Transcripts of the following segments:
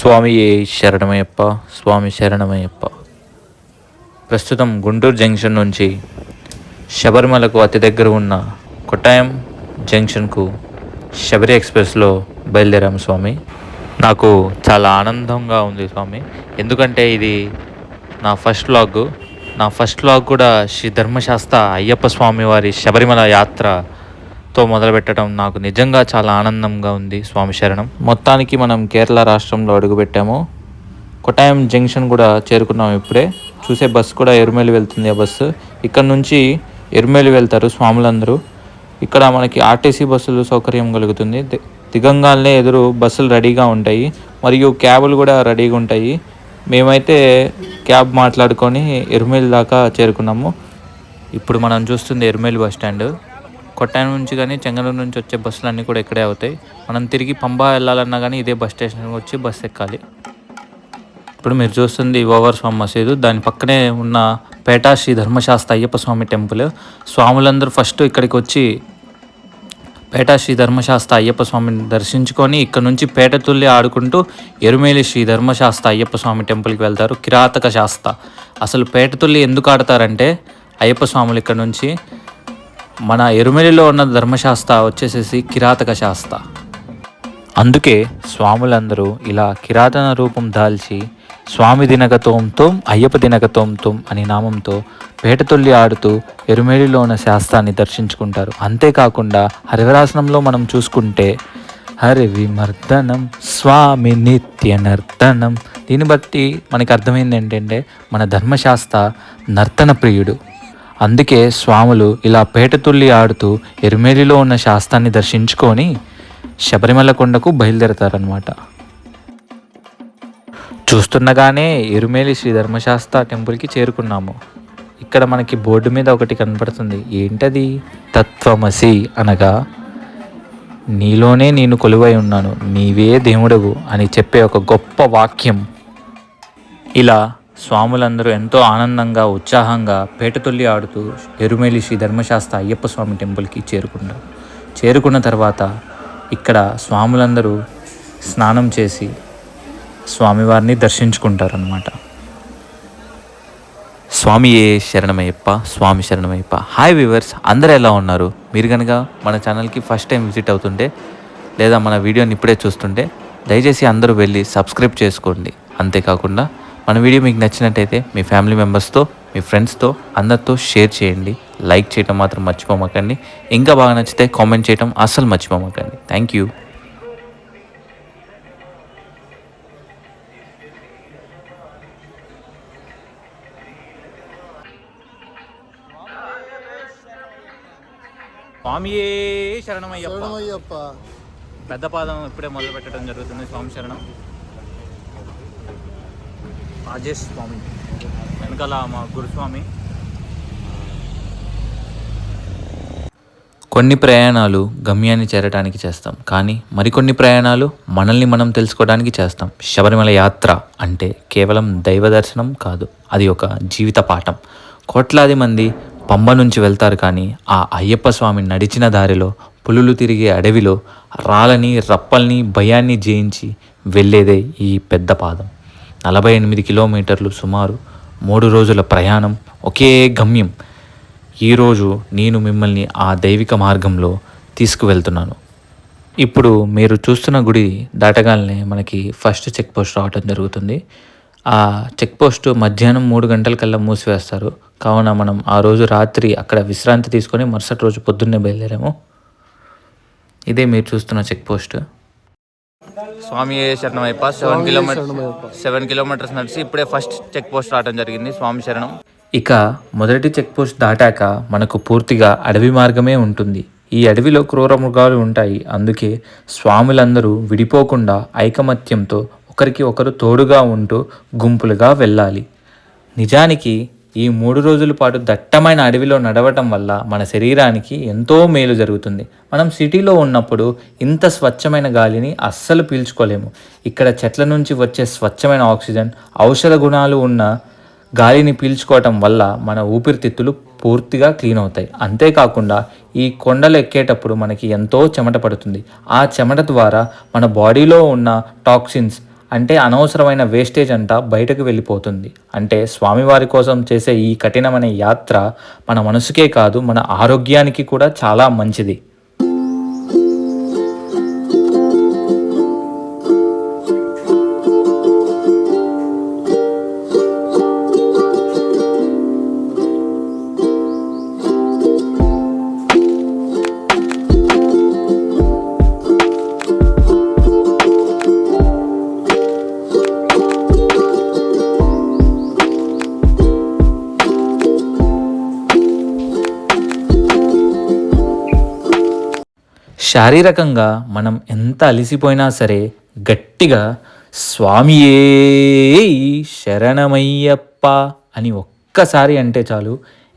స్వామియే శరణమయ్యప్ప. స్వామి శరణమయ్యప్ప. ప్రస్తుతం గుంటూరు జంక్షన్ నుంచి శబరిమలకు అతి దగ్గర ఉన్న కొట్టాయం జంక్షన్కు శబరి ఎక్స్ప్రెస్లో బయలుదేరాము స్వామి. నాకు చాలా ఆనందంగా ఉంది స్వామి, ఎందుకంటే ఇది నా ఫస్ట్ వ్లాగ్ కూడా శ్రీ ధర్మశాస్త్ర అయ్యప్ప స్వామి వారి శబరిమల యాత్రతో మొదలుపెట్టడం నాకు నిజంగా చాలా ఆనందంగా ఉంది. స్వామి శరణం. మొత్తానికి మనం కేరళ రాష్ట్రంలో అడుగుపెట్టాము. కొట్టాయం జంక్షన్ కూడా చేరుకున్నాము. ఇప్పుడే చూసే బస్సు కూడా ఎరుమేలి వెళ్తుంది. ఆ బస్సు ఇక్కడ నుంచి ఎరుమేలి వెళ్తారు స్వాములందరూ. ఇక్కడ మనకి ఆర్టీసీ బస్సులు సౌకర్యం కలుగుతుంది. దిగంగానే ఎదురు బస్సులు రెడీగా ఉంటాయి, మరియు క్యాబులు కూడా రెడీగా ఉంటాయి. మేమైతే క్యాబ్ మాట్లాడుకొని ఎరుమేలి దాకా చేరుకున్నాము. ఇప్పుడు మనం చూస్తుంది ఎరుమేలి బస్ స్టాండ్. కొట్టాయం నుంచి కానీ చెంగళూరు నుంచి వచ్చే బస్సులు అన్నీ కూడా ఇక్కడే అవుతాయి. మనం తిరిగి పంబా వెళ్ళాలన్నా కానీ ఇదే బస్ స్టేషన్కి వచ్చి బస్సు ఎక్కాలి. ఇప్పుడు మీరు చూస్తుంది ఓవర్ స్వామి మసీదు, దాని పక్కనే ఉన్న పేటా శ్రీ ధర్మశాస్త్ర అయ్యప్ప స్వామి టెంపుల్. స్వాములందరూ ఫస్ట్ ఇక్కడికి వచ్చి పేటా శ్రీ ధర్మశాస్త్ర అయ్యప్ప స్వామిని దర్శించుకొని ఇక్కడ నుంచి పేట తుల్లి ఆడుకుంటూ ఎరుమేలి శ్రీ ధర్మశాస్త్ర అయ్యప్ప స్వామి టెంపుల్కి వెళ్తారు. కిరాతక శాస్త్ర. అసలు పేట తుల్లి ఎందుకు ఆడతారంటే అయ్యప్ప స్వాములు ఇక్కడ నుంచి మన ఎరుమేలిలో ఉన్న ధర్మశాస్త్ర వచ్చేసేసి కిరాతక శాస్త్ర. అందుకే స్వాములందరూ ఇలా కిరాతన రూపం దాల్చి స్వామి దినగతోం అయ్యప్ప దినగతోం అనే నామంతో పేటతొల్లి ఆడుతూ ఎరుమేలిలో ఉన్న శాస్త్రాన్ని దర్శించుకుంటారు. అంతేకాకుండా హరివరాసనంలో మనం చూసుకుంటే హరి విమర్దనం స్వామి నిత్య నర్తనం. దీన్ని బట్టి మనకి అర్థమైంది ఏంటంటే మన ధర్మశాస్త్ర నర్తన ప్రియుడు. అందుకే స్వాములు ఇలా పేటతుల్లి ఆడుతూ ఎరుమేలిలో ఉన్న శాస్త్రాన్ని దర్శించుకొని శబరిమల కొండకు బయలుదేరతారనమాట. చూస్తుండగానే ఎరుమేలి శ్రీ ధర్మశాస్త్ర టెంపుల్కి చేరుకున్నాము. ఇక్కడ మనకి బోర్డు మీద ఒకటి కనపడుతుంది. ఏంటది? తత్వమసి అనగా నీలోనే నేను కొలువై ఉన్నాను, నీవే దేవుడవు అని చెప్పే ఒక గొప్ప వాక్యం. ఇలా స్వాములందరూ ఎంతో ఆనందంగా ఉత్సాహంగా పేటతొల్లి ఆడుతూ ఎరుమేలి శ్రీ ధర్మశాస్త్ర అయ్యప్ప స్వామి టెంపుల్కి చేరుకున్న తర్వాత ఇక్కడ స్వాములందరూ స్నానం చేసి స్వామివారిని దర్శించుకుంటారనమాట. స్వామియే శరణమయ్యప్ప. స్వామి శరణమయ్యప్ప. హాయ్ వ్యూవర్స్, అందరూ ఎలా ఉన్నారు? మీరు కనుక మన ఛానల్కి ఫస్ట్ టైం విజిట్ అవుతుంటే లేదా మన వీడియోని ఇప్పుడే చూస్తుంటే దయచేసి అందరూ వెళ్ళి సబ్స్క్రైబ్ చేసుకోండి. అంతేకాకుండా మన వీడియో మీకు నచ్చినట్టయితే మీ ఫ్యామిలీ మెంబర్స్తో, మీ ఫ్రెండ్స్తో అందరితో షేర్ చేయండి. లైక్ చేయటం మాత్రం మర్చిపోమకండి. ఇంకా బాగా నచ్చితే కామెంట్ చేయటం అస్సలు మర్చిపోమకండి. Thank you. స్వామియే శరణమయ్యప్ప. పెద్ద పాదం ఇప్పుడే మొదలు పెట్టడం జరుగుతుంది. స్వామి శరణం. రాజేష్ స్వామి వెనకాల మా గురుస్వామి. కొన్ని ప్రయాణాలు గమ్యాన్ని చేరడానికి చేస్తాం, కానీ మరికొన్ని ప్రయాణాలు మనల్ని మనం తెలుసుకోవడానికి చేస్తాం. శబరిమల యాత్ర అంటే కేవలం దైవ దర్శనం కాదు, అది ఒక జీవిత పాఠం. కోట్లాది మంది పంబ నుంచి వెళ్తారు, కానీ ఆ అయ్యప్ప స్వామి నడిచిన దారిలో, పులులు తిరిగే అడవిలో రాళ్ళని రప్పల్ని భయాన్ని జయించి వెళ్ళేదే ఈ పెద్ద పాదం. 48 కిలోమీటర్లు, సుమారు 3 రోజుల ప్రయాణం, ఒకే గమ్యం. ఈరోజు నేను మిమ్మల్ని ఆ దైవిక మార్గంలో తీసుకువెళ్తున్నాను. ఇప్పుడు మీరు చూస్తున్న గుడి దాటగానే మనకి ఫస్ట్ చెక్ పోస్ట్ రావటం జరుగుతుంది. ఆ చెక్ పోస్ట్ మధ్యాహ్నం 3 గంటలకల్లా మూసివేస్తారు. కావున మనం ఆ రోజు రాత్రి అక్కడ విశ్రాంతి తీసుకొని మరుసటి రోజు పొద్దున్నే బయలుదేరాము. ఇదే మీరు చూస్తున్న చెక్ పోస్ట్. స్వామి శరణమయ్యప్ప. 7 కిలోమీటర్స్ నడిచి ఇప్పుడే ఫస్ట్ చెక్ పోస్ట్ రావడం జరిగింది. స్వామి శరణం. ఇక మొదటి చెక్ పోస్ట్ దాటాక మనకు పూర్తిగా అడవి మార్గమే ఉంటుంది. ఈ అడవిలో క్రూర మృగాలు ఉంటాయి. అందుకే స్వాములందరూ విడిపోకుండా ఐకమత్యంతో ఒకరికి ఒకరు తోడుగా ఉంటూ గుంపులుగా వెళ్ళాలి. నిజానికి ఈ 3 రోజుల పాటు దట్టమైన అడవిలో నడవటం వల్ల మన శరీరానికి ఎంతో మేలు జరుగుతుంది. మనం సిటీలో ఉన్నప్పుడు ఇంత స్వచ్ఛమైన గాలిని అస్సలు పీల్చుకోలేము. ఇక్కడ చెట్ల నుంచి వచ్చే స్వచ్ఛమైన ఆక్సిజన్, ఔషధ గుణాలు ఉన్న గాలిని పీల్చుకోవటం వల్ల మన ఊపిరితిత్తులు పూర్తిగా క్లీన్ అవుతాయి. అంతేకాకుండా ఈ కొండలు ఎక్కేటప్పుడు మనకి ఎంతో చెమట పడుతుంది. ఆ చెమట ద్వారా మన బాడీలో ఉన్న టాక్సిన్స్ అంటే అనవసరమైన వేస్టేజ్ అంతా బయటకు వెళ్ళిపోతుంది. అంటే స్వామివారి కోసం చేసే ఈ కఠినమైన యాత్ర మన మనసుకే కాదు, మన ఆరోగ్యానికి కూడా చాలా మంచిది. శారీరకంగా మనం ఎంత అలసిపోయినా సరే గట్టిగా స్వామియే శరణమయ్యప్ప అని ఒక్కసారి అంటే చాలు,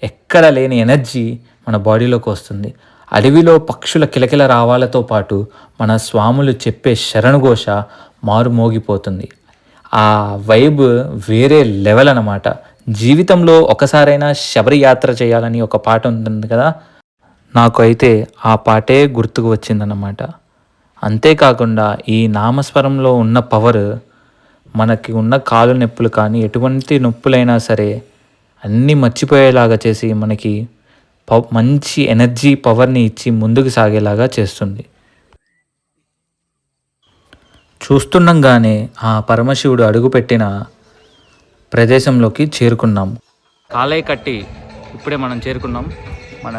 ఎక్కడ లేని ఎనర్జీ మన బాడీలోకి వస్తుంది. అడవిలో పక్షుల కిలకిల రావాలతో పాటు మన స్వాములు చెప్పే శరణుఘోష మారుమోగిపోతుంది. ఆ వైబ్ వేరే లెవెల్ అన్నమాట. జీవితంలో ఒకసారైనా శబరి యాత్ర చేయాలని ఒక పాట ఉంటుంది కదా, నాకు అయితే ఆ పాటే గుర్తుకు వచ్చిందన్నమాట. అంతేకాకుండా ఈ నామస్వరంలో ఉన్న పవర్ మనకి ఉన్న కాలు నొప్పులు కానీ ఎటువంటి నొప్పులైనా సరే అన్నీ మర్చిపోయేలాగా చేసి మనకి మంచి ఎనర్జీ పవర్ని ఇచ్చి ముందుకు సాగేలాగా చేస్తుంది. చూస్తుండగానే ఆ పరమశివుడు అడుగుపెట్టిన ప్రదేశంలోకి చేరుకున్నాం. కాలే కట్టి ఇప్పుడే మనం చేరుకున్నాం. మన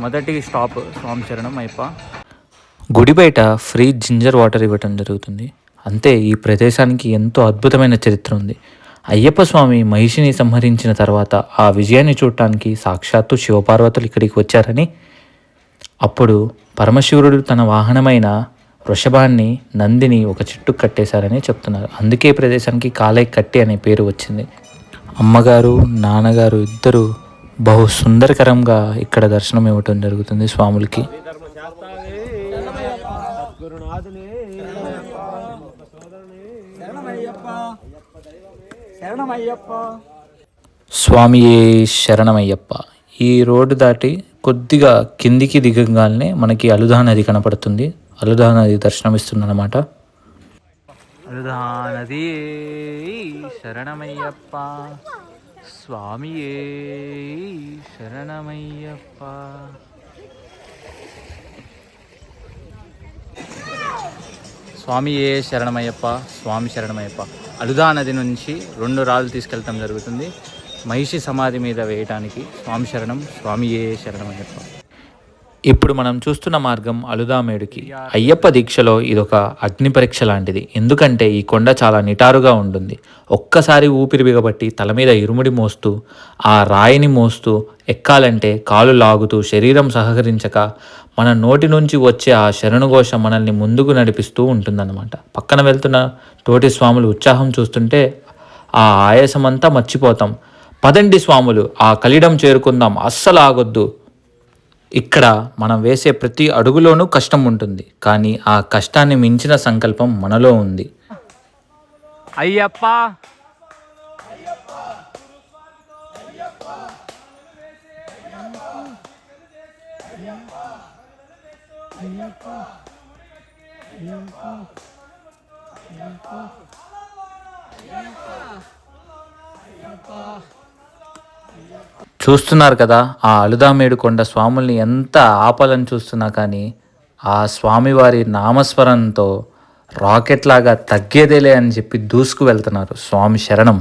మొదటి స్టాప్ స్వామి శరణం అయ్యప్ప. గుడి బయట ఫ్రీ జింజర్ వాటర్ ఇవ్వటం జరుగుతుంది. అంతే, ఈ ప్రదేశానికి ఎంతో అద్భుతమైన చరిత్ర ఉంది. అయ్యప్ప స్వామి మహిషిని సంహరించిన తర్వాత ఆ విజయాన్ని చూడటానికి సాక్షాత్తు శివపార్వతులు ఇక్కడికి వచ్చారని, అప్పుడు పరమశివుడు తన వాహనమైన వృషభాన్ని నందిని ఒక చెట్టుకు కట్టేశారని చెప్తున్నారు. అందుకే ప్రదేశానికి కాలై కట్టి అనే పేరు వచ్చింది. అమ్మగారు నాన్నగారు ఇద్దరు బహు సుందరకరంగా ఇక్కడ దర్శనం ఇవ్వటం జరుగుతుంది స్వాములకి. స్వామియే శరణమయ్యప్ప. ఈ రోడ్డు దాటి కొద్దిగా కిందికి దిగగానే మనకి అలుదా నది కనపడుతుంది. అలుదా నది దర్శనమిస్తుందన్నమాట. అలుదా నది శరణమయ్యప్ప, స్వామియే శరణమయ్యప్ప. స్వామియే శరణమయ్యప్ప, స్వామి శరణమయ్యప్ప. అలుదా నది నుంచి 2 రాళ్ళు తీసుకెళ్తాం జరుగుతుంది మహిషి సమాధి మీద వేయటానికి. స్వామి శరణం, స్వామియే శరణమయ్యప్ప. ఇప్పుడు మనం చూస్తున్న మార్గం అలుదామేడుకి. అయ్యప్ప దీక్షలో ఇదొక అగ్ని పరీక్ష లాంటిది. ఎందుకంటే ఈ కొండ చాలా నిటారుగా ఉంటుంది. ఒక్కసారి ఊపిరి బిగబట్టి తల మీద ఇరుముడి మోస్తూ ఆ రాయిని మోస్తూ ఎక్కాలంటే కాలు లాగుతూ శరీరం సహకరించక మన నోటి నుంచి వచ్చే ఆ శరణుఘోష మనల్ని ముందుకు నడిపిస్తూ ఉంటుందన్నమాట. పక్కన వెళ్తున్న తోటి స్వాములు ఉత్సాహం చూస్తుంటే ఆ ఆయాసమంతా మర్చిపోతాం. పదండి స్వాములు, ఆ కలిడం చేరుకుందాం, అస్సలు ఆగొద్దు. ఇక్కడ మనం వేసే ప్రతి అడుగులోనూ కష్టం ఉంటుంది, కానీ ఆ కష్టాన్ని మించిన సంకల్పం మనలో ఉంది. అయ్యప్ప చూస్తున్నారు కదా, ఆ అలుదామేడు కొండ స్వాముల్ని ఎంత ఆపాలని చూస్తున్నా కానీ ఆ స్వామివారి నామస్మరణతో రాకెట్ లాగా తగ్గేదేలే అని చెప్పి దూసుకు వెళ్తున్నారు. స్వామి శరణం.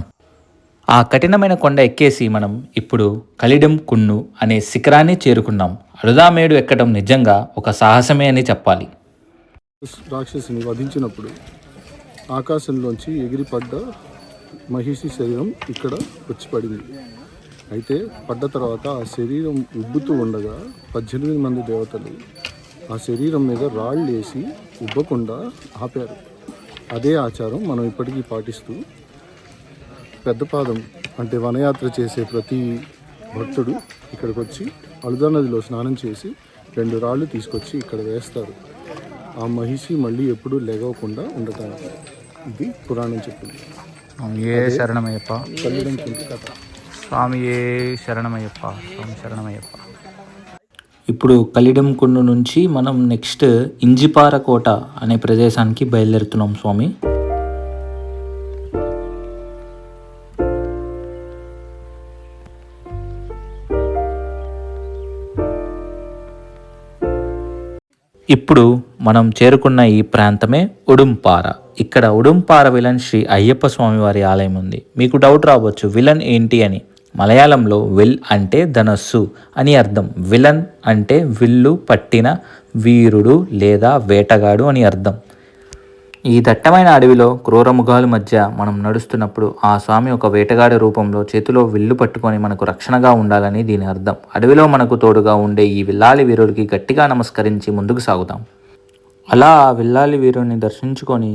ఆ కఠినమైన కొండ ఎక్కేసి మనం ఇప్పుడు కలిడం కున్ను అనే శిఖరాన్ని చేరుకున్నాం. అలుదామేడు ఎక్కడం నిజంగా ఒక సాహసమే అని చెప్పాలి. రాక్షసుని వధించినప్పుడు ఆకాశంలోంచి ఎగిరిపడ్డ మహిషి శరీరం ఇక్కడ వచ్చి పడింది. అయితే పడ్డ తర్వాత ఆ శరీరం ఉబ్బుతూ ఉండగా 18 మంది దేవతలు ఆ శరీరం మీద రాళ్ళు వేసి ఉబ్బకుండా ఆపారు. అదే ఆచారం మనం ఇప్పటికీ పాటిస్తూ పెద్దపాదం అంటే వనయాత్ర చేసే ప్రతి భక్తుడు ఇక్కడికి వచ్చి అలుదా నదిలో స్నానం చేసి 2 రాళ్ళు తీసుకొచ్చి ఇక్కడ వేస్తారు. ఆ మహిషి మళ్ళీ ఎప్పుడూ లెగవకుండా ఉండటానికి. ఇది పురాణం చెప్పింది. ఏ శరణమయ్యప్ప, కలిడం కథ. స్వామి ఏ శరణమయ్యప్ప, స్వామి శరణమయ్యప్ప. ఇప్పుడు కలిడం కొండ నుంచి మనం నెక్స్ట్ ఇంజిపార కోట అనే ప్రదేశానికి బయలుదేరుతున్నాం స్వామి. ఇప్పుడు మనం చేరుకున్న ఈ ప్రాంతమే ఉడుంపార. ఇక్కడ ఉడుంపార విలన్ శ్రీ అయ్యప్ప స్వామి వారి ఆలయం ఉంది. మీకు డౌట్ రావచ్చు విలన్ ఏంటి అని. మలయాళంలో విల్ అంటే ధనస్సు అని అర్థం. విలన్ అంటే విల్లు పట్టిన వీరుడు లేదా వేటగాడు అని అర్థం. ఈ దట్టమైన అడవిలో క్రూరముఖాల మధ్య మనం నడుస్తున్నప్పుడు ఆ స్వామి ఒక వేటగాడి రూపంలో చేతిలో విల్లు పట్టుకొని మనకు రక్షణగా ఉండాలని దీని అర్థం. అడవిలో మనకు తోడుగా ఉండే ఈ విల్లాలి వీరుడికి గట్టిగా నమస్కరించి ముందుకు సాగుతాం. అలా ఆ విల్లాలి వీరుడిని దర్శించుకొని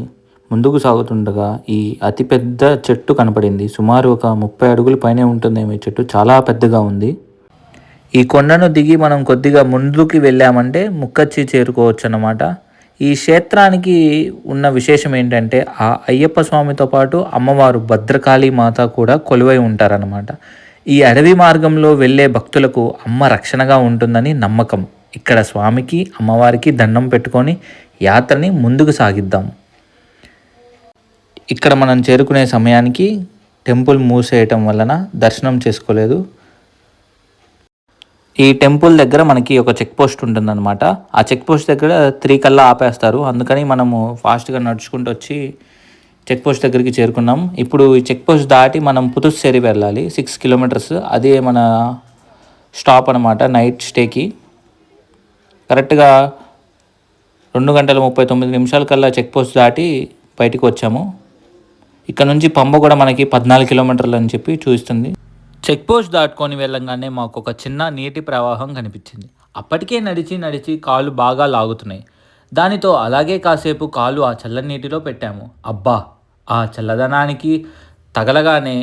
ముందుకు సాగుతుండగా ఈ అతిపెద్ద చెట్టు కనపడింది. సుమారు ఒక 30 అడుగుల పైనే ఉంటుందేమో. ఈ చెట్టు చాలా పెద్దగా ఉంది. ఈ కొండను దిగి మనం కొద్దిగా ముందుకు వెళ్ళామంటే ముక్కచ్చి చేరుకోవచ్చు అన్నమాట. ఈ క్షేత్రానికి ఉన్న విశేషం ఏంటంటే ఆ అయ్యప్ప స్వామితో పాటు అమ్మవారు భద్రకాళి మాత కూడా కొలువై ఉంటారన్నమాట. ఈ అడవి మార్గంలో వెళ్ళే భక్తులకు అమ్మ రక్షణగా ఉంటుందని నమ్మకం. ఇక్కడ స్వామికి అమ్మవారికి దండం పెట్టుకొని యాత్రని ముందుకు సాగిద్దాం. ఇక్కడ మనం చేరుకునే సమయానికి టెంపుల్ మూసేయటం వలన దర్శనం చేసుకోలేదు. ఈ టెంపుల్ దగ్గర మనకి ఒక చెక్ పోస్ట్ ఉంటుందన్నమాట. ఆ చెక్ పోస్ట్ దగ్గర 3 కల్లా ఆపేస్తారు. అందుకని మనము ఫాస్ట్గా నడుచుకుంటూ వచ్చి చెక్ పోస్ట్ దగ్గరికి చేరుకున్నాం. ఇప్పుడు ఈ చెక్ పోస్ట్ దాటి మనం పుతుస్సేరి వెళ్ళాలి. 6 కిలోమీటర్స్. అదే మన స్టాప్ అనమాట నైట్ స్టేకి. కరెక్ట్గా 2 గంటల 39 నిమిషాల కల్లా చెక్ పోస్ట్ దాటి బయటికి వచ్చాము. ఇక్కడ నుంచి పంబ కూడా మనకి 14 కిలోమీటర్లు అని చెప్పి చూపిస్తుంది. చెక్ పోస్ట్ దాటుకొని వెళ్ళంగానే మాకు ఒక చిన్న నీటి ప్రవాహం కనిపించింది. అప్పటికే నడిచి కాళ్ళు బాగా లాగుతున్నాయి. దానితో అలాగే కాసేపు కాళ్ళు ఆ చల్లని నీటిలో పెట్టాము. అబ్బా, ఆ చల్లదనానికి తగలగానే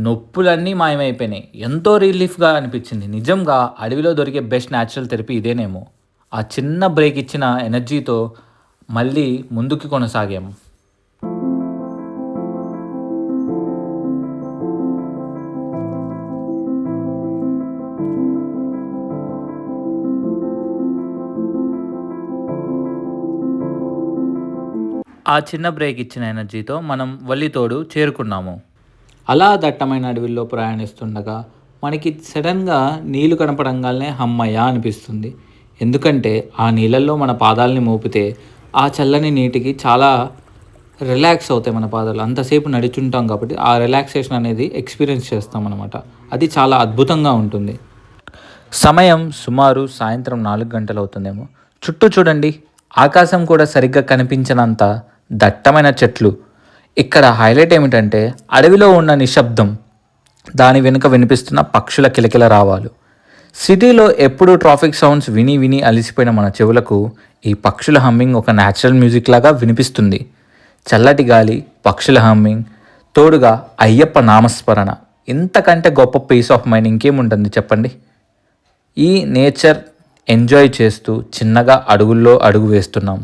నొప్పులన్నీ మాయమైపోయినాయి. ఎంతో రిలీఫ్గా అనిపించింది. నిజంగా అడవిలో దొరికే బెస్ట్ న్యాచురల్ థెరపీ ఇదేనేమో. ఆ చిన్న బ్రేక్ ఇచ్చిన ఎనర్జీతో మళ్ళీ ముందుకు కొనసాగాము. ఆ చిన్న బ్రేక్ ఇచ్చిన ఎనర్జీతో మనం వల్లితోడు చేరుకున్నాము. అలా దట్టమైన అడవిలో ప్రయాణిస్తుండగా మనకి సడన్గా నీళ్లు కనపడంగానే హమ్మయ్య అనిపిస్తుంది. ఎందుకంటే ఆ నీళ్ళల్లో మన పాదాలని మోపితే ఆ చల్లని నీటికి చాలా రిలాక్స్ అవుతాయి మన పాదాలు. అంతసేపు నడుచుంటాం కాబట్టి ఆ రిలాక్సేషన్ అనేది ఎక్స్పీరియన్స్ చేస్తాం అన్నమాట. అది చాలా అద్భుతంగా ఉంటుంది. సమయం సుమారు సాయంత్రం 4 గంటలు అవుతుందేమో. చుట్టూ చూడండి, ఆకాశం కూడా సరిగ్గా కనిపించనంత దట్టమైన చెట్లు. ఇక్కడ హైలైట్ ఏమిటంటే అడవిలో ఉన్న నిశ్శబ్దం, దాని వెనుక వినిపిస్తున్న పక్షుల కిలకిల రావాలు. సిటీలో ఎప్పుడూ ట్రాఫిక్ సౌండ్స్ విని అలిసిపోయిన మన చెవులకు ఈ పక్షుల హమ్మింగ్ ఒక న్యాచురల్ మ్యూజిక్ లాగా వినిపిస్తుంది. చల్లటి గాలి, పక్షుల హమ్మింగ్, తోడుగా అయ్యప్ప నామస్మరణ. ఇంతకంటే గొప్ప పీస్ ఆఫ్ మైండ్ ఇంకేముంటుంది చెప్పండి. ఈ నేచర్ ఎంజాయ్ చేస్తూ చిన్నగా అడుగుల్లో అడుగు వేస్తున్నాం.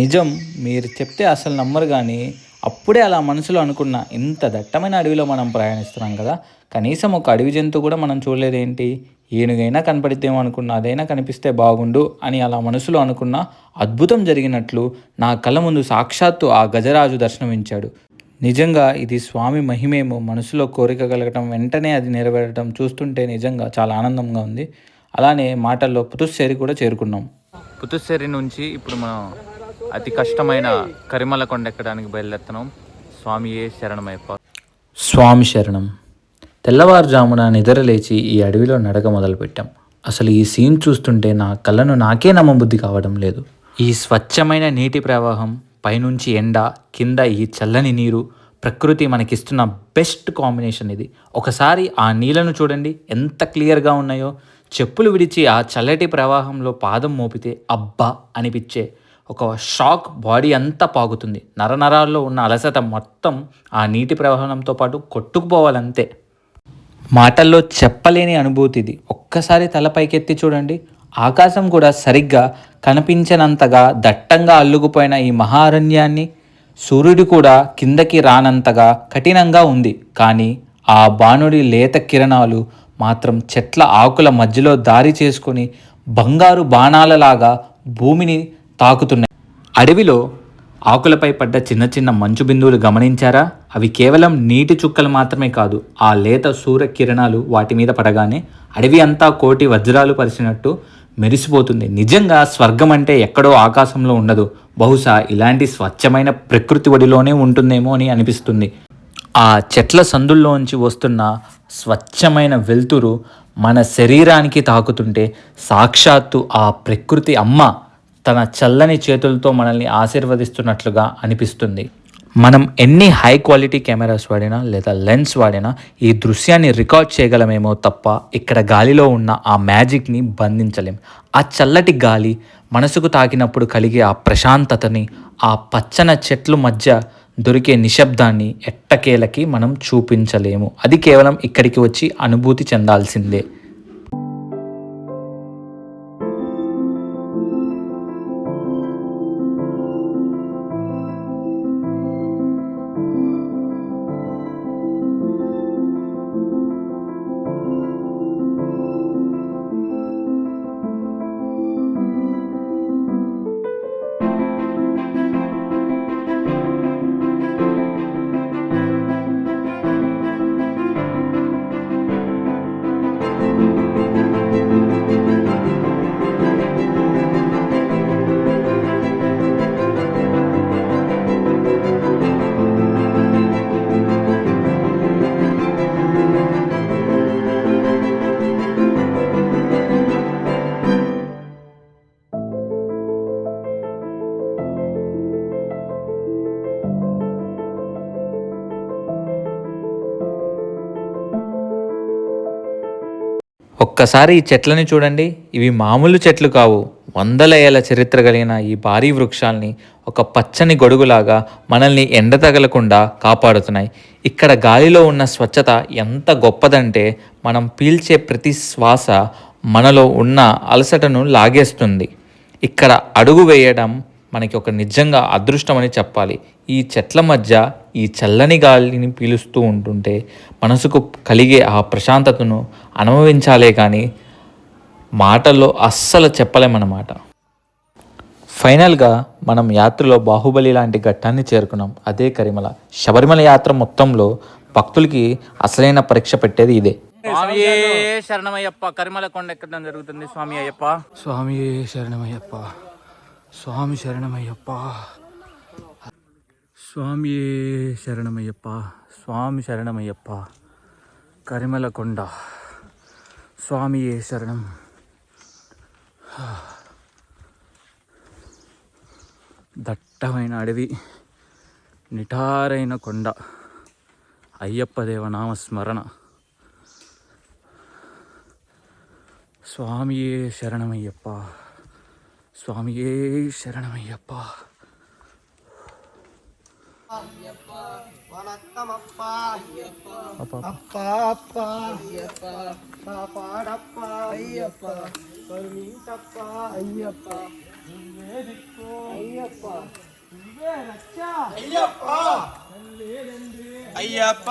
నిజం, మీరు చెప్తే అసలు నమ్మరు. కానీ అప్పుడే అలా మనసులో అనుకున్న, ఇంత దట్టమైన అడవిలో మనం ప్రయాణిస్తున్నాం కదా, కనీసం ఒక అడవి జంతువు కూడా మనం చూడలేదేంటి, ఏనుగైనా కనపడిద్దేమో అనుకున్నా, అదైనా కనిపిస్తే బాగుండు అని అలా మనసులో అనుకున్న అద్భుతం జరిగినట్లు నా కళ్ళ ముందు సాక్షాత్తు ఆ గజరాజు దర్శనమించాడు. నిజంగా ఇది స్వామి మహిమేమో. మనసులో కోరిక కలగటం, వెంటనే అది నెరవేరటం చూస్తుంటే నిజంగా చాలా ఆనందంగా ఉంది. అలానే మాటల్లో పుతుస్సేరి కూడా చేరుకున్నాం. పుతుస్సేరి నుంచి ఇప్పుడు మనం అతి కష్టమైన కరిమల కొండ ఎక్కడానికి బయలుదేరుతున్నాం. స్వామియే శరణమయ్యప్ప. స్వామి శరణం. తెల్లవారుజామున నిద్రలేచి ఈ అడవిలో నడక మొదలుపెట్టాం. అసలు ఈ సీన్ చూస్తుంటే నా కళ్ళను నాకే నమ్మబుద్ధి కావడం లేదు. ఈ స్వచ్ఛమైన నీటి ప్రవాహం, పైనుంచి ఎండ, కింద ఈ చల్లని నీరు, ప్రకృతి మనకిస్తున్న బెస్ట్ కాంబినేషన్ ఇది. ఒకసారి ఆ నీళ్ళను చూడండి ఎంత క్లియర్గా ఉన్నాయో. చెప్పులు విడిచి ఆ చల్లటి ప్రవాహంలో పాదం మోపితే అబ్బా అనిపించే ఒక షాక్ బాడీ అంతా పాకుతుంది. నరనరాల్లో ఉన్న అలసట మొత్తం ఆ నీటి ప్రవాహంతో పాటు కొట్టుకుపోవాలంతే. మాటల్లో చెప్పలేని అనుభూతిది. ఒక్కసారి తల పైకెత్తి చూడండి, ఆకాశం కూడా సరిగ్గా కనిపించనంతగా దట్టంగా అల్లుకుపోయిన ఈ మహారణ్యాన్ని, సూర్యుడు కూడా కిందకి రానంతగా కఠినంగా ఉంది. కానీ ఆ బాణుడి లేత కిరణాలు మాత్రం చెట్ల ఆకుల మధ్యలో దారి చేసుకొని బంగారు బాణాలలాగా భూమిని తాకుతున్నాయి. అడవిలో ఆకులపై పడ్డ చిన్న చిన్న మంచు బిందువులు గమనించారా? అవి కేవలం నీటి చుక్కలు మాత్రమే కాదు, ఆ లేత సూర్య కిరణాలు వాటి మీద పడగానే అడవి అంతా కోటి వజ్రాలు పరిచినట్టు మెరిసిపోతుంది. నిజంగా స్వర్గం అంటే ఎక్కడో ఆకాశంలో ఉండదు, బహుశా ఇలాంటి స్వచ్ఛమైన ప్రకృతి ఒడిలోనే ఉంటుందేమో అని అనిపిస్తుంది. ఆ చెట్ల సందుల్లోంచి వస్తున్న స్వచ్ఛమైన వెలుతురు మన శరీరానికి తాకుతుంటే సాక్షాత్తు ఆ ప్రకృతి అమ్మ తన చల్లని చేతులతో మనల్ని ఆశీర్వదిస్తున్నట్లుగా అనిపిస్తుంది. మనం ఎన్ని హై క్వాలిటీ కెమెరాస్ వాడినా లేదా లెన్స్ వాడినా ఈ దృశ్యాన్ని రికార్డ్ చేయగలమేమో తప్ప ఇక్కడ గాలిలో ఉన్న ఆ మ్యాజిక్ని బంధించలేం. ఆ చల్లటి గాలి మనసుకు తాకినప్పుడు కలిగే ఆ ప్రశాంతతని, ఆ పచ్చని చెట్ల మధ్య దొరికే నిశ్శబ్దాన్ని ఎట్టకేలకి మనం చూపించలేము. అది కేవలం ఇక్కడికి వచ్చి అనుభూతి చెందాల్సిందే. ఒక్కసారి ఈ చెట్లని చూడండి. ఇవి మామూలు చెట్లు కావు. వందల ఏళ్ల చరిత్ర కలిగిన ఈ భారీ వృక్షాల్ని ఒక పచ్చని గొడుగులాగా మనల్ని ఎండ తగలకుండా కాపాడుతున్నాయి. ఇక్కడ గాలిలో ఉన్న స్వచ్ఛత ఎంత గొప్పదంటే మనం పీల్చే ప్రతి శ్వాస మనలో ఉన్న అలసటను లాగేస్తుంది. ఇక్కడ అడుగు వేయడం మనకి ఒక నిజంగా అదృష్టమని చెప్పాలి. ఈ చెట్ల మధ్య ఈ చల్లని గాలిని పీలుస్తూ ఉంటుంటే మనసుకు కలిగే ఆ ప్రశాంతతను అనుభవించాలే కానీ మాటల్లో అస్సలు చెప్పలేమన్నమాట. ఫైనల్గా మనం యాత్రలో బాహుబలి లాంటి ఘట్టాన్ని చేరుకున్నాం. అదే కరిమల. శబరిమల యాత్ర మొత్తంలో భక్తులకి అసలైన పరీక్ష పెట్టేది ఇదే. స్వామియే శరణమయ్యప్ప. కరిమల కొండ ఎక్కడం జరుగుతుంది. స్వామి అయ్యప్ప. స్వామియే శరణమయ్యప్ప. స్వామి శరణమయ్యప్ప. స్వామియే శరణమయ్యప్ప. స్వామి శరణమయ్యప్ప. కరిమల కొండ. స్వామియే శరణం. దట్టమైన అడవి, నిటారైన కొండ, అయ్యప్ప దేవనామ స్మరణ. స్వామియే శరణమయ్యప్ప. స్వామియే శరణమయ్యప్ప. వణక్కమప్ప అప్ప అప్ప అయ్యప్ప కాపాడప్ప అయ్యప్ప కరుణించప్ప అయ్యప్ప నువ్వే దిక్కు అయ్యప్ప నువ్వే రక్ష అయ్యప్ప అయ్యప్ప.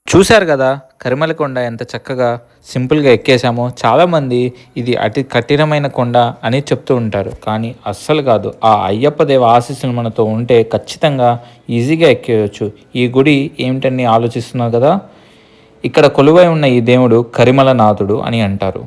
చూశారు కదా కరిమల కొండ ఎంత చక్కగా సింపుల్గా ఎక్కేసామో. చాలామంది ఇది అతి కఠినమైన కొండ అని చెప్తూ ఉంటారు, కానీ అస్సలు కాదు. ఆ అయ్యప్ప దేవ ఆశీస్సులు మనతో ఉంటే ఖచ్చితంగా ఈజీగా ఎక్కేయచ్చు. ఈ గుడి ఏమిటని ఆలోచిస్తున్నారు కదా, ఇక్కడ కొలువై ఉన్న ఈ దేవుడు కరిమల నాథుడు అని అంటారు.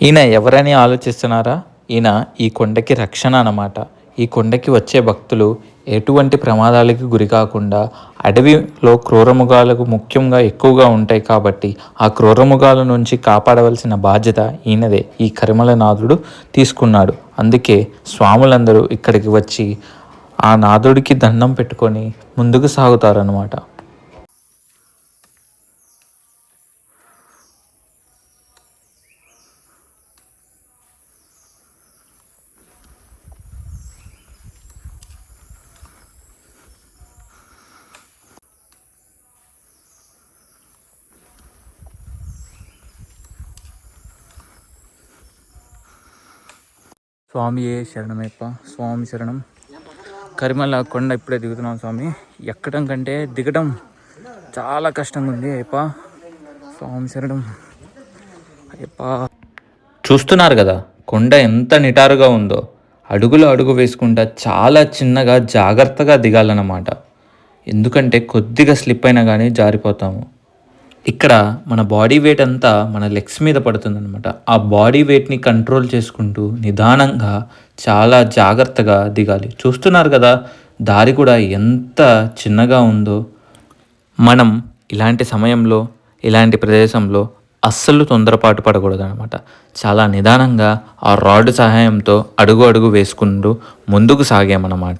ఈయన ఎవరని ఆలోచిస్తున్నారా? ఈయన ఈ కొండకి రక్షణ అన్నమాట. ఈ కొండకి వచ్చే భక్తులు ఎటువంటి ప్రమాదాలకి గురి కాకుండా, అడవిలో క్రూరమృగాలకు ముఖ్యంగా ఎక్కువగా ఉంటాయి కాబట్టి ఆ క్రూరమృగాల నుంచి కాపాడవలసిన బాధ్యత ఈయనదే, ఈ కరిమలనాథుడు తీసుకున్నాడు. అందుకే స్వాములందరూ ఇక్కడికి వచ్చి ఆ నాథుడికి దండం పెట్టుకొని ముందుకు సాగుతారన్నమాట. స్వామియే శరణమయ్యప్ప. స్వామి శరణం. కరిమల కొండ ఇప్పుడే దిగుతున్నాం స్వామి. ఎక్కడం కంటే దిగడం చాలా కష్టంగా ఉంది అయ్యప్ప. స్వామి శరణం అయ్యప్ప. చూస్తున్నారు కదా కొండ ఎంత నిటారుగా ఉందో. అడుగులో అడుగు వేసుకుంటా చాలా చిన్నగా జాగ్రత్తగా దిగాలన్నమాట. ఎందుకంటే కొద్దిగా స్లిప్ అయినా కానీ జారిపోతాము. ఇక్కడ మన బాడీ వెయిట్ అంతా మన లెగ్స్ మీద పడుతుందన్నమాట. ఆ బాడీ వెయిట్ని కంట్రోల్ చేసుకుంటూ నిదానంగా చాలా జాగ్రత్తగా దిగాలి. చూస్తున్నారు కదా దారి కూడా ఎంత చిన్నగా ఉందో. మనం ఇలాంటి సమయంలో ఇలాంటి ప్రదేశంలో అస్సలు తొందరపాటు పడకూడదు అనమాట. చాలా నిదానంగా ఆ రాడ్ సహాయంతో అడుగు అడుగు వేసుకుంటూ ముందుకు సాగామన్నమాట.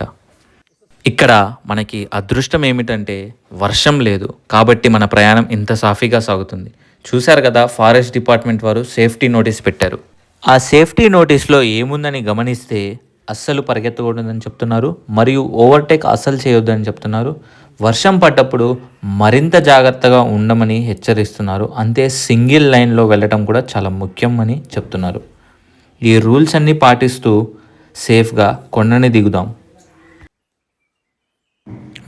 ఇక్కడ మనకి అదృష్టం ఏమిటంటే వర్షం లేదు కాబట్టి మన ప్రయాణం ఇంత సాఫీగా సాగుతుంది. చూశారు కదా ఫారెస్ట్ డిపార్ట్మెంట్ వారు సేఫ్టీ నోటీస్ పెట్టారు. ఆ సేఫ్టీ నోటీస్లో ఏముందని గమనిస్తే అస్సలు పరిగెత్తకూడదని చెప్తున్నారు, మరియు ఓవర్టేక్ అస్సలు చేయొద్దని చెప్తున్నారు. వర్షం పడ్డప్పుడు మరింత జాగ్రత్తగా ఉండమని హెచ్చరిస్తున్నారు. అంతే సింగిల్ లైన్లో వెళ్ళటం కూడా చాలా ముఖ్యం అని చెప్తున్నారు. ఈ రూల్స్ అన్నీ పాటిస్తూ సేఫ్గా కొండని దిగుదాం.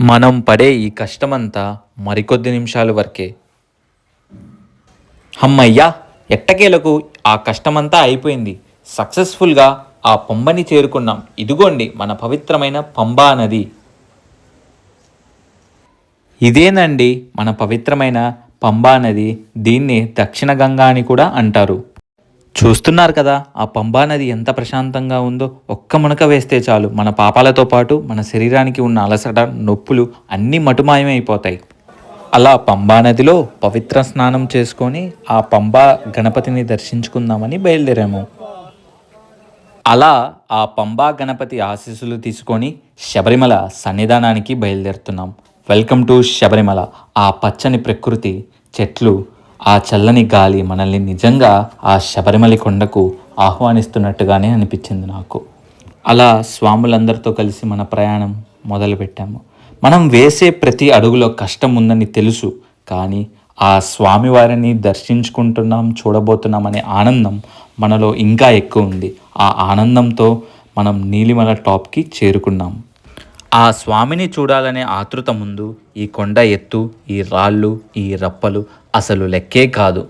మనం పడే ఈ కష్టమంతా మరికొద్ది నిమిషాల వరకే. అమ్మయ్యా, ఎట్టకేలకు ఆ కష్టమంతా అయిపోయింది. సక్సెస్ఫుల్గా ఆ పంబని చేరుకున్నాం. ఇదిగోండి మన పవిత్రమైన పంబా నది. ఇదేనండి మన పవిత్రమైన పంబా నది. దీన్ని దక్షిణ గంగా అని కూడా అంటారు. చూస్తున్నారు కదా ఆ పంబా నది ఎంత ప్రశాంతంగా ఉందో. ఒక్క మునక వేస్తే చాలు మన పాపాలతో పాటు మన శరీరానికి ఉన్న అలసట, నొప్పులు అన్నీ మటుమాయమైపోతాయి. అలా పంబా నదిలో పవిత్ర స్నానం చేసుకొని ఆ పంబా గణపతిని దర్శించుకుందామని బయలుదేరాము. అలా ఆ పంబా గణపతి ఆశీస్సులు తీసుకొని శబరిమల సన్నిధానానికి బయలుదేరుతున్నాం. Welcome to Sabarimala. ఆ పచ్చని ప్రకృతి, చెట్లు, ఆ చల్లని గాలి మనల్ని నిజంగా ఆ శబరిమల కొండకు ఆహ్వానిస్తున్నట్టుగానే అనిపించింది నాకు. అలా స్వాములందరితో కలిసి మన ప్రయాణం మొదలుపెట్టాము. మనం వేసే ప్రతి అడుగులో కష్టం ఉందని తెలుసు, కానీ ఆ స్వామివారిని దర్శించుకుంటున్నాం, చూడబోతున్నాం అనే ఆనందం మనలో ఇంకా ఎక్కువ ఉంది. ఆ ఆనందంతో మనం నీలిమల టాప్కి చేరుకున్నాం. ఆ స్వామిని చూడాలనే ఆతృత ముందు ఈ కొండ ఎత్తు, ఈ రాళ్ళు, ఈ రప్పలు అసలు లెక్కే కాదు.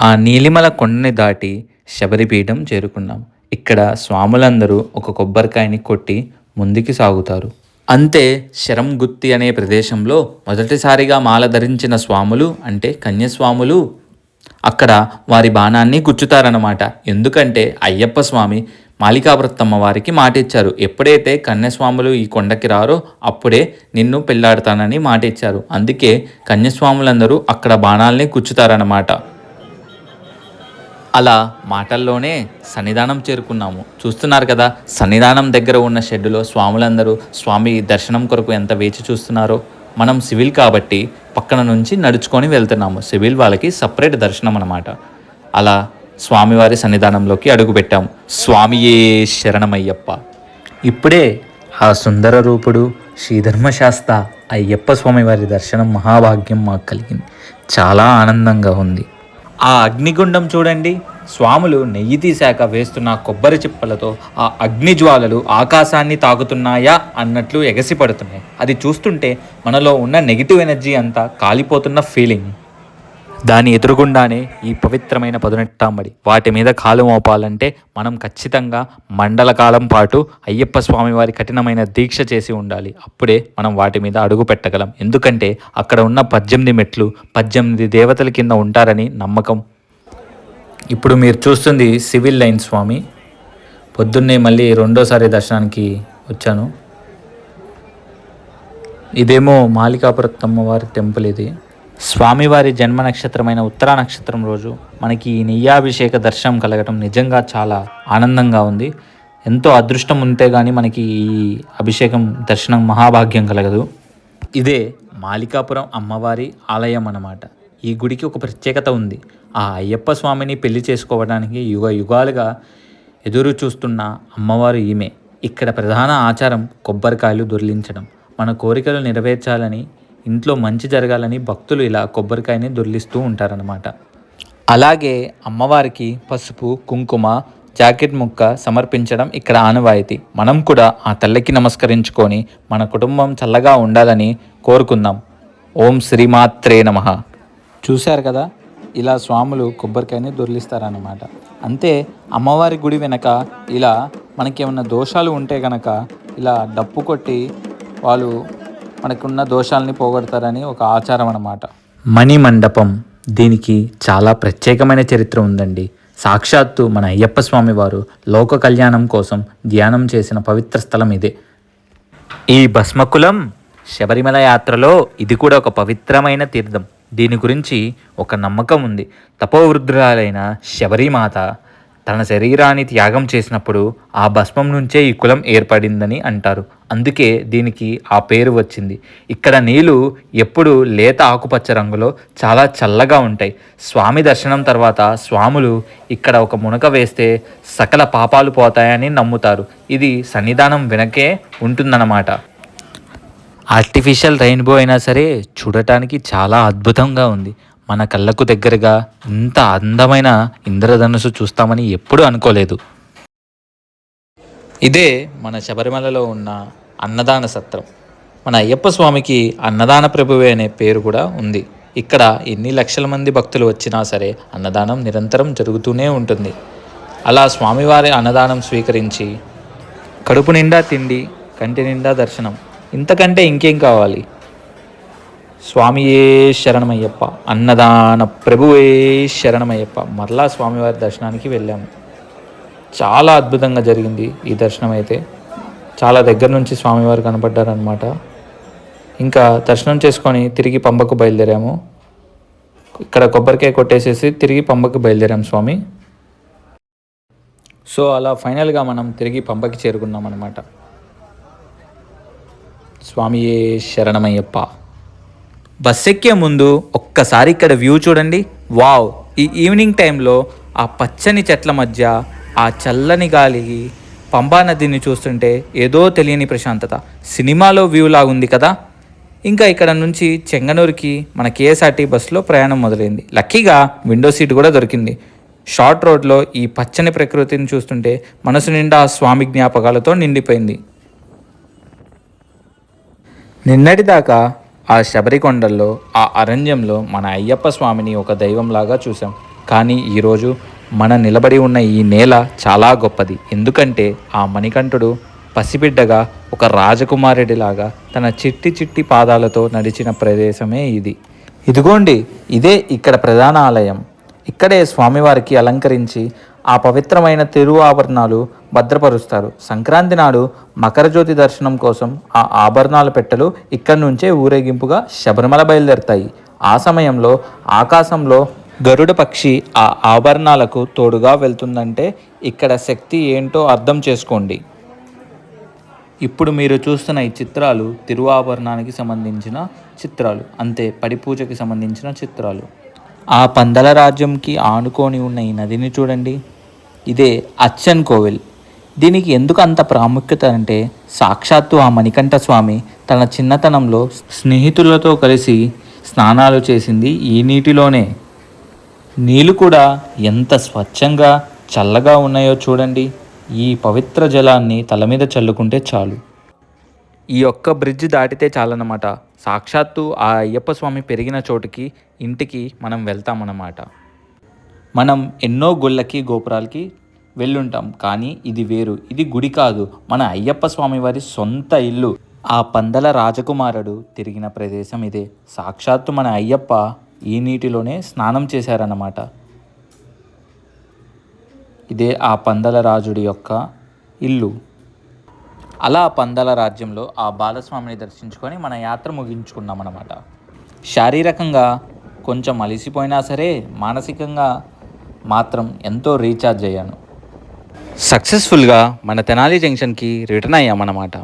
ఆ నీలిమల కొండని దాటి శబరిపీఠం చేరుకున్నాం. ఇక్కడ స్వాములందరూ ఒక కొబ్బరికాయని కొట్టి ముందుకి సాగుతారు. అంతే శరంగుత్తి అనే ప్రదేశంలో మొదటిసారిగా మాల ధరించిన స్వాములు అంటే కన్యస్వాములు అక్కడ వారి బాణాన్ని గుచ్చుతారన్నమాట. ఎందుకంటే అయ్యప్ప స్వామి మాలికాపురత్తమ్మ వారికి మాట ఇచ్చారు. ఎప్పుడైతే కన్యస్వాములు ఈ కొండకి రారో అప్పుడే నిన్ను పెళ్ళాడతానని మాట ఇచ్చారు. అందుకే కన్యస్వాములందరూ అక్కడ బాణాలని గుచ్చుతారన్నమాట. అలా మాటల్లోనే సన్నిధానం చేరుకున్నాము. చూస్తున్నారు కదా సన్నిధానం దగ్గర ఉన్న షెడ్డులో స్వాములందరూ స్వామి దర్శనం కొరకు ఎంత వేచి చూస్తున్నారో. మనం సివిల్ కాబట్టి పక్కన నుంచి నడుచుకొని వెళ్తున్నాము. సివిల్ వాళ్ళకి సపరేట్ దర్శనం అన్నమాట. అలా స్వామివారి సన్నిధానంలోకి అడుగుపెట్టాము. స్వామియే శరణమయ్యప్ప. ఇప్పుడే ఆ సుందర రూపుడు శ్రీధర్మశాస్త్ర అయ్యప్ప స్వామివారి దర్శనం మహాభాగ్యం మాకు కలిగింది. చాలా ఆనందంగా ఉంది. ఆ అగ్నిగుండం చూడండి. స్వాములు నెయ్యి తీశాక వేస్తున్న కొబ్బరి చిప్పలతో ఆ అగ్ని జ్వాలలు ఆకాశాన్ని తాకుతున్నాయా అన్నట్లు ఎగసిపడుతున్నాయి. అది చూస్తుంటే మనలో ఉన్న నెగిటివ్ ఎనర్జీ అంతా కాలిపోతున్న ఫీలింగ్. దాని ఎదురుగుండానే ఈ పవిత్రమైన పదునెట్టాంబడి. వాటి మీద కాలు మోపాలంటే మనం ఖచ్చితంగా మండల కాలం పాటు అయ్యప్ప స్వామి వారి కఠినమైన దీక్ష చేసి ఉండాలి. అప్పుడే మనం వాటి మీద అడుగు పెట్టగలం. ఎందుకంటే అక్కడ ఉన్న 18 మెట్లు 18 దేవతల కింద ఉంటారని నమ్మకం. ఇప్పుడు మీరు చూస్తుంది సివిల్ లైన్ స్వామి. పొద్దున్నే మళ్ళీ రెండోసారి దర్శనానికి వచ్చాను. ఇదేమో మాలికాపురత్తమ్మ వారి టెంపుల్. ఇది స్వామివారి జన్మ నక్షత్రమైన ఉత్తరా నక్షత్రం రోజు మనకి ఈ నెయ్యాభిషేక దర్శనం కలగటం నిజంగా చాలా ఆనందంగా ఉంది. ఎంతో అదృష్టం ఉంటే కానీ మనకి ఈ అభిషేకం దర్శనం మహాభాగ్యం కలగదు. ఇదే మాలికాపురం అమ్మవారి ఆలయం అన్నమాట. ఈ గుడికి ఒక ప్రత్యేకత ఉంది. ఆ అయ్యప్ప స్వామిని పెళ్లి చేసుకోవడానికి యుగ యుగాలుగా ఎదురు చూస్తున్న అమ్మవారు ఈమె. ఇక్కడ ప్రధాన ఆచారం కొబ్బరికాయలు దొర్లించడం. మన కోరికలు నెరవేర్చాలని, ఇంట్లో మంచి జరగాలని భక్తులు ఇలా కొబ్బరికాయని దొర్లిస్తూ ఉంటారన్నమాట. అలాగే అమ్మవారికి పసుపు, కుంకుమ, జాకెట్ ముక్క సమర్పించడం ఇక్కడ ఆనవాయితీ. మనం కూడా ఆ తల్లికి నమస్కరించుకొని మన కుటుంబం చల్లగా ఉండాలని కోరుకుందాం. ఓం శ్రీమాత్రే నమః. చూశారు కదా, ఇలా స్వాములు కొబ్బరికాయని దొర్లిస్తారన్నమాట. అంతే, అమ్మవారి గుడి వెనక ఇలా మనకేమన్నా దోషాలు ఉంటే కనుక ఇలా డప్పు కొట్టి వాళ్ళు మనకున్న దోషాలని పోగొడతారని ఒక ఆచారం అన్నమాట. మణిమండపం, దీనికి చాలా ప్రత్యేకమైన చరిత్ర ఉందండి. సాక్షాత్తు మన అయ్యప్ప స్వామి వారు లోక కళ్యాణం కోసం ధ్యానం చేసిన పవిత్ర స్థలం ఇదే. ఈ భస్మకులం శబరిమల యాత్రలో ఇది కూడా ఒక పవిత్రమైన తీర్థం. దీని గురించి ఒక నమ్మకం ఉంది. తపోవృద్ధురాలైన శబరిమాత తన శరీరాన్ని త్యాగం చేసినప్పుడు ఆ భస్మం నుంచే ఈ కులం ఏర్పడిందని అంటారు. అందుకే దీనికి ఆ పేరు వచ్చింది. ఇక్కడ నీళ్లు ఎప్పుడు లేత ఆకుపచ్చ రంగులో చాలా చల్లగా ఉంటాయి. స్వామి దర్శనం తర్వాత స్వాములు ఇక్కడ ఒక మునక వేస్తే సకల పాపాలు పోతాయని నమ్ముతారు. ఇది సన్నిధానం వెనకే ఉంటుందన్నమాట. ఆర్టిఫిషియల్ రెయిన్బో అయినా సరే చూడటానికి చాలా అద్భుతంగా ఉంది. మన కళ్ళకు దగ్గరగా ఇంత అందమైన ఇంద్రధనుసు చూస్తామని ఎప్పుడూ అనుకోలేదు. ఇదే మన శబరిమలలో ఉన్న అన్నదాన సత్రం. మన అయ్యప్ప స్వామికి అన్నదాన ప్రభువే అనే పేరు కూడా ఉంది. ఇక్కడ ఎన్ని లక్షల మంది భక్తులు వచ్చినా సరే అన్నదానం నిరంతరం జరుగుతూనే ఉంటుంది. అలా స్వామివారి అన్నదానం స్వీకరించి కడుపు నిండా తిండి, కంటి నిండా దర్శనం, ఇంతకంటే ఇంకేం కావాలి? స్వామియే శరణమయ్యప్ప, అన్నదాన ప్రభువే శరణమయ్యప్ప. మరలా స్వామివారి దర్శనానికి వెళ్ళాము. చాలా అద్భుతంగా జరిగింది ఈ దర్శనం అయితే. చాలా దగ్గర నుంచి స్వామివారు కనపడ్డారనమాట. ఇంకా దర్శనం చేసుకొని తిరిగి పంబకు బయలుదేరాము. ఇక్కడ కొబ్బరికాయ కొట్టేసేసి తిరిగి పంబకు బయలుదేరాము స్వామి. సో అలా ఫైనల్గా మనం తిరిగి పంబకి చేరుకున్నాం అనమాట. స్వామియే శరణమయ్యప్ప. బస్ ఎక్కే ముందు ఒక్కసారి ఇక్కడ వ్యూ చూడండి. వావ్! ఈ ఈవినింగ్ టైంలో ఆ పచ్చని చెట్ల మధ్య ఆ చల్లని గాలికి పంబా నదిని చూస్తుంటే ఏదో తెలియని ప్రశాంతత. సినిమాలో వ్యూ లాగా ఉంది కదా. ఇంకా ఇక్కడ నుంచి చెంగనూరుకి మన కేఎస్ఆర్టీ బస్సులో ప్రయాణం మొదలైంది. లక్కీగా విండో సీట్ కూడా దొరికింది. షార్ట్ రోడ్లో ఈ పచ్చని ప్రకృతిని చూస్తుంటే మనసు నిండా స్వామి జ్ఞాపకాలతో నిండిపోయింది. నిన్నటిదాకా ఆ శబరికొండల్లో ఆ అరణ్యంలో మన అయ్యప్ప స్వామిని ఒక దైవంలాగా చూసాం. కానీ ఈరోజు మన నిలబడి ఉన్న ఈ నేల చాలా గొప్పది. ఎందుకంటే ఆ మణికంఠుడు పసిబిడ్డగా ఒక రాజకుమారుడిలాగా తన చిట్టి చిట్టి పాదాలతో నడిచిన ప్రదేశమే ఇది. ఇదిగోండి, ఇదే ఇక్కడ ప్రధాన ఆలయం. ఇక్కడే స్వామివారికి అలంకరించి ఆ పవిత్రమైన తిరువాభరణాలు భద్రపరుస్తారు. సంక్రాంతి నాడు మకర జ్యోతి దర్శనం కోసం ఆ ఆభరణాల పెట్టెలు ఇక్కడి నుంచే ఊరేగింపుగా శబరిమల బయలుదేరుతాయి. ఆ సమయంలో ఆకాశంలో గరుడ పక్షి ఆ ఆభరణాలకు తోడుగా వెళ్తుందంటే ఇక్కడ శక్తి ఏంటో అర్థం చేసుకోండి. ఇప్పుడు మీరు చూస్తున్న ఈ చిత్రాలు తిరువాభరణానికి సంబంధించిన చిత్రాలు, అంతే పడిపూజకి సంబంధించిన చిత్రాలు. ఆ పందల రాజ్యంకి ఆనుకొని ఉన్న ఈ నదిని చూడండి. ఇదే అచ్చన్ కోవిల్. దీనికి ఎందుకు అంత ప్రాముఖ్యత అంటే సాక్షాత్తు ఆ మణికంఠ స్వామి తన చిన్నతనంలో స్నేహితులతో కలిసి స్నానాలు చేసింది ఈ నీటిలోనే. నీళ్ళు కూడా ఎంత స్వచ్ఛంగా చల్లగా ఉన్నాయో చూడండి. ఈ పవిత్ర జలాన్ని తల మీద చల్లుకుంటే చాలు. ఈ ఒక్క బ్రిడ్జ్ దాటితే చాలన్నమాట. సాక్షాత్తు ఆ అయ్యప్ప స్వామి పెరిగిన చోటుకి, ఇంటికి మనం వెళ్తామన్నమాట. మనం ఎన్నో గుళ్ళకి గోపురాలకి వెళ్ళుంటాం, కానీ ఇది వేరు. ఇది గుడి కాదు, మన అయ్యప్ప స్వామి వారి సొంత ఇల్లు. ఆ పందల రాజకుమారుడు తిరిగిన ప్రదేశం ఇదే. సాక్షాత్తు మన అయ్యప్ప ఈ నీటిలోనే స్నానం చేశారన్నమాట. ఇదే ఆ పందల రాజుడి యొక్క ఇల్లు. అలా పందల రాజ్యంలో ఆ బాలస్వామిని దర్శించుకొని మన యాత్ర ముగించుకున్నాం అన్నమాట. శారీరకంగా కొంచెం అలసిపోయినా సరే మానసికంగా మాత్రం ఎంతో రీఛార్జ్ అయ్యాను. సక్సెస్ఫుల్గా మన తెనాలి జంక్షన్కి రిటర్న్ అయ్యామన్నమాట.